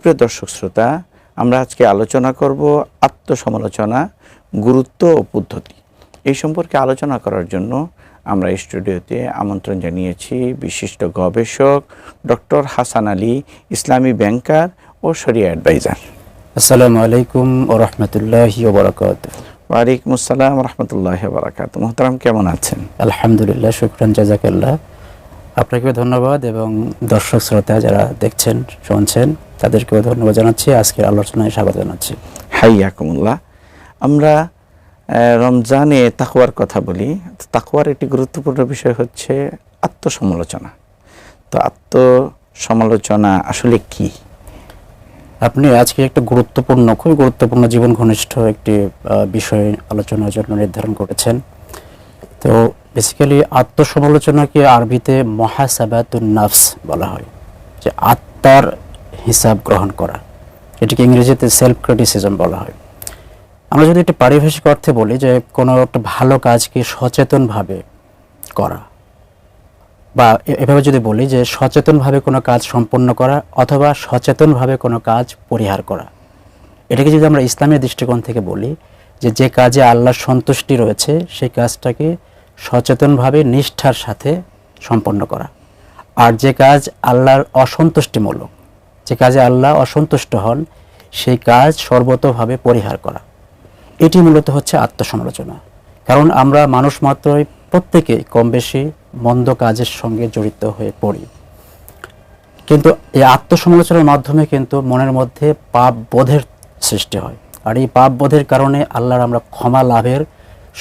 সুপ্রিয় দর্শক শ্রোতা, আমরা আজকে আলোচনা করব আত্মসমালোচনা, গুরুত্ব ও পদ্ধতি। এই সম্পর্কে আলোচনা করার জন্য আমরা স্টুডিওতে আমন্ত্রণ জানিয়েছি বিশিষ্ট গবেষক ডক্টর হাসান আলী, ইসলামী ব্যাংকার ও শরিয়া অ্যাডভাইজার। আসসালামু আলাইকুম ওয়া রাহমাতুল্লাহি ওয়া বারাকাতুহু। ওয়ালাইকুম আসসালাম ওয়া রাহমাতুল্লাহি ওয়া বারাকাতুহু। মুহতারাম, কেমন আছেন? আলহামদুলিল্লাহ, শুকরান, জাযাকাল্লাহ। আপনাকেও ধন্যবাদ এবং দর্শক শ্রোতা যারা দেখছেন শুনছেন তাদেরকেও ধন্যবাদ জানাচ্ছি, আজকের আলোচনায় স্বাগত জানাচ্ছি। হাইয়াকুমুল্লাহ। আমরা রমজানে তাকওয়ার কথা বলি। তাকওয়ার একটি গুরুত্বপূর্ণ বিষয় হচ্ছে আত্মসমালোচনা। তো আত্মসমালোচনা আসলে কি? আপনি আজকে একটা খুবই গুরুত্বপূর্ণ জীবন ঘনিষ্ঠ একটি বিষয় আলোচনার জন্য নির্ধারণ করেছেন। তো বেসিক্যালি আত্মসমালোচনাকে আরবিতে মুহাসাবাতুন নাফস বলা হয়, যে আত্মার হিসাব গ্রহণ করা। এটিকে ইংরেজিতে সেলফ ক্রিটিসিজম বলা হয়। আমরা যদি একটা পারিভাষিক অর্থে বলি যে কোনো একটা ভালো কাজকে সচেতনভাবে করা, বা এভাবে যদি বলি যে সচেতনভাবে কোনো কাজ সম্পন্ন করা অথবা সচেতনভাবে কোনো কাজ পরিহার করা, এটাকে যদি আমরা ইসলামের দৃষ্টিকোণ থেকে বলি যে কাজে আল্লাহর সন্তুষ্টি রয়েছে সেই কাজটাকে সচেতনভাবে নিষ্ঠার সাথে সম্পন্ন করা, আর যে কাজ আল্লাহর অসন্তুষ্টিমূলক, যে কাজে আল্লাহ অসন্তুষ্ট হন, সেই কাজ সর্বতোভাবে পরিহার করা, এটি মূলত হচ্ছে আত্মসমালোচনা। কারণ আমরা মানুষ মাত্রই প্রত্যেকেই কম বেশি মন্দ কাজের সঙ্গে জড়িত হয়ে পড়ি, কিন্তু এই আত্মসমালোচনার মাধ্যমে কিন্তু মনের মধ্যে পাপ বোধের সৃষ্টি হয়, আর এই পাপ বোধের কারণে আল্লাহর আমরা ক্ষমা লাভের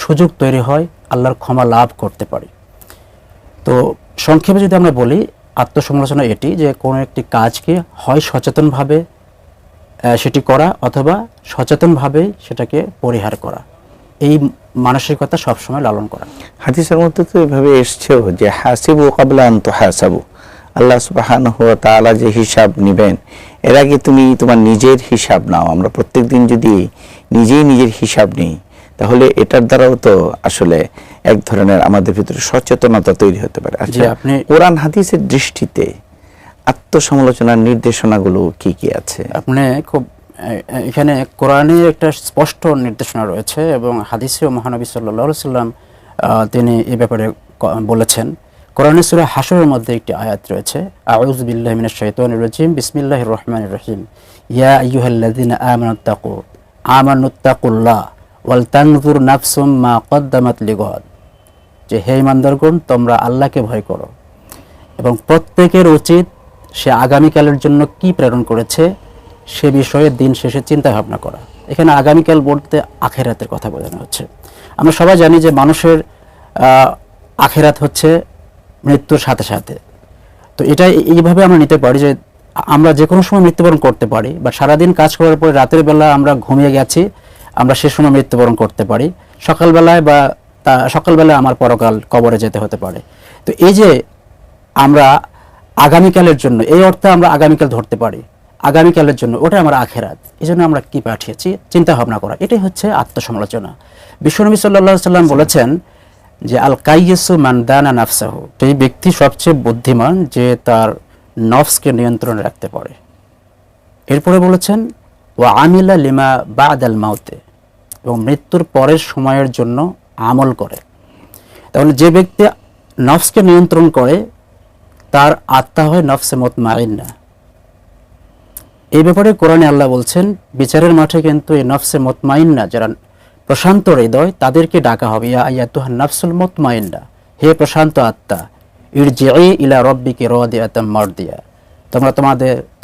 সুযোগ তৈরি হয়, আল্লাহর ক্ষমা লাভ করতে পারি। তো সংক্ষেপে যদি আমরা বলি, আত্মসমালোচনা এটি যে কোনো একটি কাজকে হয় সচেতনভাবে সেটি করা অথবা সচেতনভাবে সেটাকে পরিহার করা, এই মানসিকতা সবসময় লালন করা। হাদিসের মধ্যে তো এভাবে এসছেও যে হাসিবু ক্বাবলা আন তুহাসাবু, আল্লাহ সুবহানাহু ওয়া তাআলা যে হিসাব নেবেন এর আগে তুমি তোমার নিজের হিসাব নাও। আমরা প্রত্যেকদিন যদি নিজের হিসাব নিই তাহলে এটার দ্বারাও তো আসলে এক ধরনের আমাদের ভিতরে সচেতনতা তৈরি হতে পারে। আচ্ছা, আপনি কোরআন হাদিসের দৃষ্টিতে আত্মসমালোচনার নির্দেশনাগুলো কি কি আছে? আপনি খুব এখানে কোরআনে একটা স্পষ্ট নির্দেশনা রয়েছে এবং হাদিসেও মহানবী সাল্লাল্লাহু আলাইহি সাল্লাম তিনি এই ব্যাপারে বলেছেন। কোরআনের সূরা হাশরের মধ্যে একটি আয়াত রয়েছে, আউযু বিল্লাহি মিনাশ শাইতানির রাজিম, বিসমিল্লাহির রহমানির রহিম, ইয়া আইয়ুহাল্লাযীনা আমানুত্তাকুল্লাহ ওয়াল তানজুর নাফসুম মা কদ্দামাত লিগাদ, যে হে ঈমানদারগণ, তোমরা আল্লাহকে ভয় করো এবং প্রত্যেকের উচিত সে আগামীকালের জন্য কি প্রেরণ করেছে সে বিষয়ে দিন শেষে চিন্তা ভাবনা করা। এখানে আগামীকাল বলতে আখিরাতের কথা বোঝানো হচ্ছে। আমরা সবাই জানি যে মানুষের আখিরাত হচ্ছে মৃত্যুর সাথে সাথে। তো এটা এইভাবে আমরা নিতে পারি যে আমরা যে কোনো সময় মৃত্যুবরণ করতে পারি, বা সারাদিন কাজ করার পরে রাতের বেলা আমরা ঘুমিয়ে গেছি, আমরা সে সময় মৃত্যুবরণ করতে পারি। সকালবেলায় আমার পরকাল কবরে যেতে হতে পারে। তো এই যে আমরা আগামীকালের জন্য, এই অর্থে আমরা আগামীকাল ধরতে পারি, আগামীকালের জন্য ওটা আমার আখিরাত, এই জন্য আমরা কি পাঠিয়েছি চিন্তা ভাবনা করা, এটাই হচ্ছে আত্মসমালোচনা। বিশ্বনবী সাল্লাল্লাহু আলাইহি সাল্লাম বলেছেন যে আল কাইয়িসু মান দানা নাফসাহু, সেই ব্যক্তি সবচেয়ে বুদ্ধিমান যে তার নফসকে নিয়ন্ত্রণে রাখতে পারে। এরপরে বলেছেন ওয়া আমিলা লিমা বাদাল মাউতে, এবং মৃত্যুর পরের সময়ের জন্য আমল করে। তাহলে যে ব্যক্তি নফসকে নিয়ন্ত্রণ করে তার আত্মা হয় নফসে মুতমাইন্না। এই ব্যাপারে কোরআনে আল্লাহ বলছেন বিচারের মাঠে কিন্তু এই নফসে মুতমাইন্না, যারা প্রশান্ত হৃদয়, তাদেরকে ডাকা হবে, ইয়া আইয়াতুহান নাফসুল মুতমাইন্না, হে প্রশান্ত আত্মা, ইরজিই ইলা রাব্বিকি রাদিয়াতাম মারদিয়া, তোমরা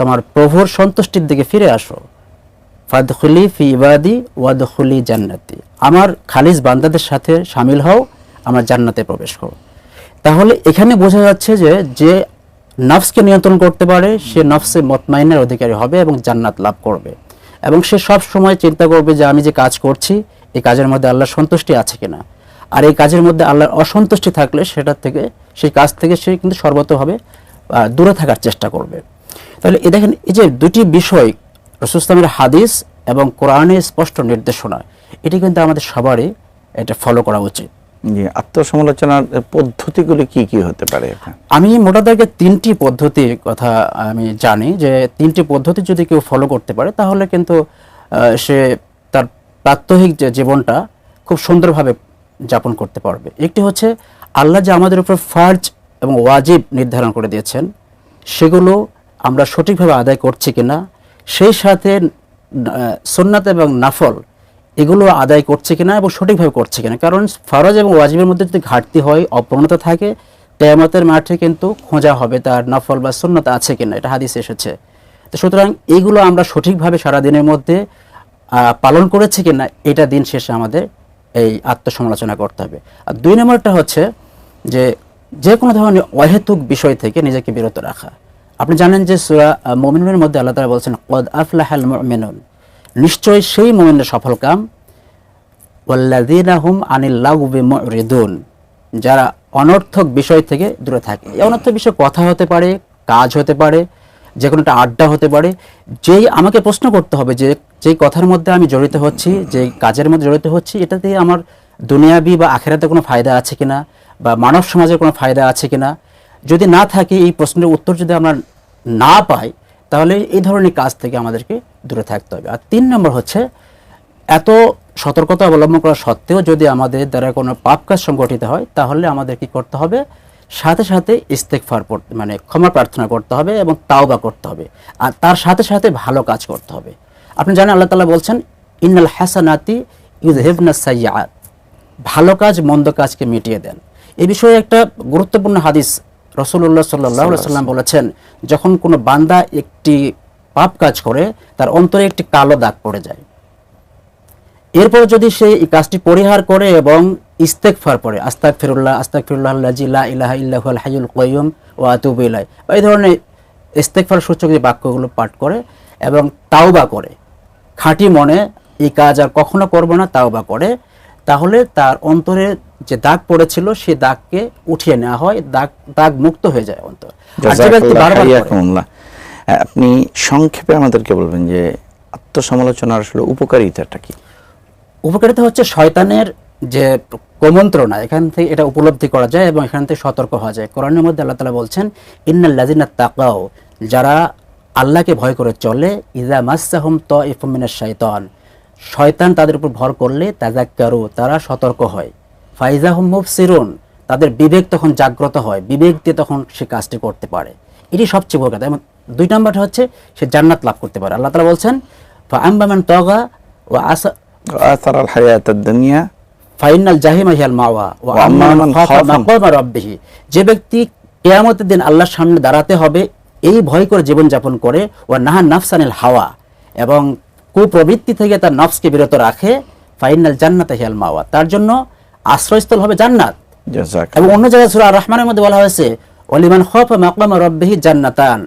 তোমার প্রভুর সন্তুষ্টির দিকে ফিরে আসো, ফাদখুলি ফি ইবাদি ওয়াদখুলি জান্নাতি, আমার খালিস বান্দাদের সাথে শামিল হও, আমার জান্নাতে প্রবেশ করো। তাহলে এখানে বোঝা যাচ্ছে যে নফসকে নিয়ন্ত্রণ করতে পারে সে নফসে মুতমাইন্নার অধিকারী হবে এবং জান্নাত লাভ করবে, এবং সে সব সময় চিন্তা করবে যে আমি যে কাজ করছি এই কাজের মধ্যে আল্লাহর সন্তুষ্টি আছে কিনা, আর এই কাজের মধ্যে আল্লাহর অসন্তুষ্টি থাকলে সেই কাজ থেকে সে কিন্তু সর্বতোভাবে দূরে থাকার চেষ্টা করবে। তাহলে দেখেন, এই যে দুটি বিষয় রাসূল সাল্লাল্লাহু আলাইহি হাদিস এবং কোরআনের স্পষ্ট নির্দেশনা, এটি কিন্তু আমাদের সবারই এটা ফলো করা উচিত। জি, আত্মসমালোচনার পদ্ধতিগুলি কি কি হতে পারে আপনার? আমি মোটা দাগে 3টি পদ্ধতির কথা আমি জানি, যে 3টি পদ্ধতি যদি কেউ ফলো করতে পারে তাহলে কিন্তু সে তার প্রাত্যহিক যে জীবনটা খুব সুন্দরভাবে যাপন করতে পারবে। একটি হচ্ছে আল্লাহ যে আমাদের উপর ফার্জ এবং ওয়াজিব নির্ধারণ করে দিয়েছেন সেগুলো আমরা সঠিকভাবে আদায় করছি কিনা, সেই সাথে সুন্নাত এবং নাফল এগুলো আদায় করছে কিনা এবং সঠিকভাবে করছে কিনা। কারণ ফরজ এবং ওয়াজিবের মধ্যে যদি ঘাটতি হয়, অপূর্ণতা থাকে, কিয়ামতের মাঠে কিন্তু খোঁজা হবে তার নফল বা সুন্নাত আছে কিনা, এটা হাদিসে এসেছে। তো সুতরাং এইগুলো আমরা সঠিকভাবে সারাদিনের মধ্যে পালন করেছি কিনা, এটা দিন শেষে আমাদের এই আত্মসমালোচনা করতে হবে। আর 2 নম্বরটা হচ্ছে যে যে কোনো ধরনের অহেতুক বিষয় থেকে নিজেকে বিরত রাখা। আপনি জানেন যে সূরা মুমিনুনের মধ্যে আল্লাহ তাআলা বলছেন কদ আফলাহাল মুমিনুন, নিশ্চয়ই সেই মুমিনের সফল কাম, ওয়াল্লাযীনা হুম আনিল লাগবি মুরিদুন, যারা অনর্থক বিষয় থেকে দূরে থাকে। এই অনর্থক বিষয় কথা হতে পারে, কাজ হতে পারে, যে কোনো একটা আড্ডা হতে পারে। যেই আমাকে প্রশ্ন করতে হবে যে যেই কথার মধ্যে আমি জড়িত হচ্ছি, যে কাজের মধ্যে জড়িত হচ্ছি, এটাতে আমার দুনিয়াবি বা আখিরাতে কোনো ফায়দা আছে কিনা, বা মানব সমাজের কোনো ফায়দা আছে কিনা। যদি না থাকে, এই প্রশ্নের উত্তর যদি আমরা না পাই, তাহলে এই ধরনের কাজ থেকে আমাদেরকে দূরে থাকতে হবে। আর 3 নম্বর হচ্ছে এত সতর্কতা অবলম্বন করা সত্ত্বেও যদি আমাদের দ্বারা কোনো পাপ কাজ সংগঠিত হয়, তাহলে আমাদের কি করতে হবে, সাথে সাথে ইস্তেগফার পড়তে, মানে ক্ষমা প্রার্থনা করতে হবে এবং তাওবা করতে হবে। আর তার সাথে সাথে ভালো কাজ করতে হবে। আপনি জানেন আল্লাহ তাআলা বলছেন ইন্নাল হাসানাতি ইউযহিবনাস সাইয়্যাত, ভালো কাজ মন্দ কাজকে মিটিয়ে দেন। এই বিষয়ে একটা গুরুত্বপূর্ণ হাদিস রাসূলুল্লাহ সাল্লাল্লাহু আলাইহি ওয়াসাল্লাম বলেছেন, যখন কোনো বান্দা একটি পাপ কাজ করে তার অন্তরে একটি কালো দাগ পড়ে যায়, এরপর যদি সে এই কাজটি পরিহার করে এবং ইস্তেগফার পড়ে, আস্তাগফিরুল্লাহ আস্তাগফিরুল্লাহাল্লাযী লা ইলাহা ইল্লা হুয়াল হাইয়ুল কাইয়্যুম ওয়া আতুবু ইলাইহি, এই ধরনের ইস্তেগফার সূচক যে বাক্যগুলো পাঠ করে এবং তাওবা করে, খাঁটি মনে এই কাজ আর কখনো করব না তাওবা করে, তাহলে তার অন্তরে যে দাগ পড়েছিল সেই দাগকে উঠিয়ে নেওয়া হয়, দাগ মুক্ত হয়ে যায় অন্তর। আর যে ব্যক্তি বারবার করে, আপনি সংক্ষেপে আমাদেরকে বলবেন যে আত্মসমালোচনার আসলে উপকারিতাটা কি? উপকারিতা হচ্ছে শয়তানের যে কুমন্ত্রণা, এখান থেকে এটা উপলব্ধি করা যায় এবং এখান থেকে সতর্ক হওয়া যায়। কোরআনের মধ্যে আল্লাহ তাআলা বলছেন ইন্নাল্লাযিনা তাকাও, যারা আল্লাহকে ভয় করে চলে, ইযা মাসসাহুম তাইফুম মিনাশ শাইতান, শয়তান তাদের উপর ভর করলে, তাযাক্কারু, তারা সতর্ক হয়, ফাইজা হুম মুবসিরুন, তাদের বিবেক তখন জাগ্রত হয়, বিবেক দিয়ে তখন সে কাজটি করতে পারে। এটি সবচেয়ে বড় কথা। এবং 2 নম্বরটা হচ্ছে সে জান্নাত লাভ করতে পারে। আল্লাহ তাআলা বলছেন ফাআম্মা মান তাগা ওয়া আসারাল হায়াতাদ দুনিয়া ফাইনাল জাহিমা হিয়াল মাওয়া ওয়া আম্মা মান খাফা মাকামা রাব্বিহি, যে ব্যক্তি কিয়ামতের দিন আল্লাহর সামনে দাঁড়াতে হবে এই ভয় করে জীবন যাপন করে, ওয়া নাহা নাফসানিল হাওয়া, এবং কুপ্রবৃত্তি থেকে তার নফসকে বিরত রাখে, ফাইনাল জান্নাতা হিয়াল মাওয়া, তার জন্য আশ্রয়স্থল হবে জান্নাত। এবং অন্য জায়গায় সূরা আর রহমানের মধ্যে বলা হয়েছে ওয়ালিমান খাফা মাকামা রাব্বিহি জান্নাতান,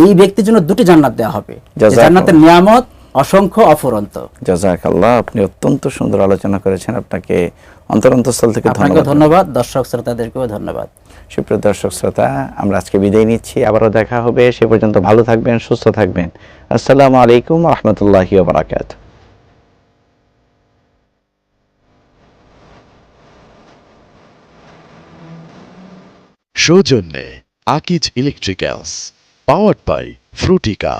এই ব্যক্তির জন্য 2টি জান্নাত দেওয়া হবে, জান্নাতের নিয়ামত অসংখ্য অফুরন্ত। জাযাকাল্লাহ, আপনি অত্যন্ত সুন্দর আলোচনা করেছেন, আপনাকে অন্তরন্তস্থল থেকে ধন্যবাদ। দর্শক শ্রোতাদেরকেও ধন্যবাদ। সুপ্রিয় দর্শক শ্রোতা, আমরা আজকে বিদায় নিচ্ছি, আবারও দেখা হবে। সে পর্যন্ত ভালো থাকবেন, সুস্থ থাকবেন। আসসালামু আলাইকুম ওয়া রাহমাতুল্লাহি ওয়া বারাকাতুহু। সৌজন্যে Akij electricals, powered by Frutika.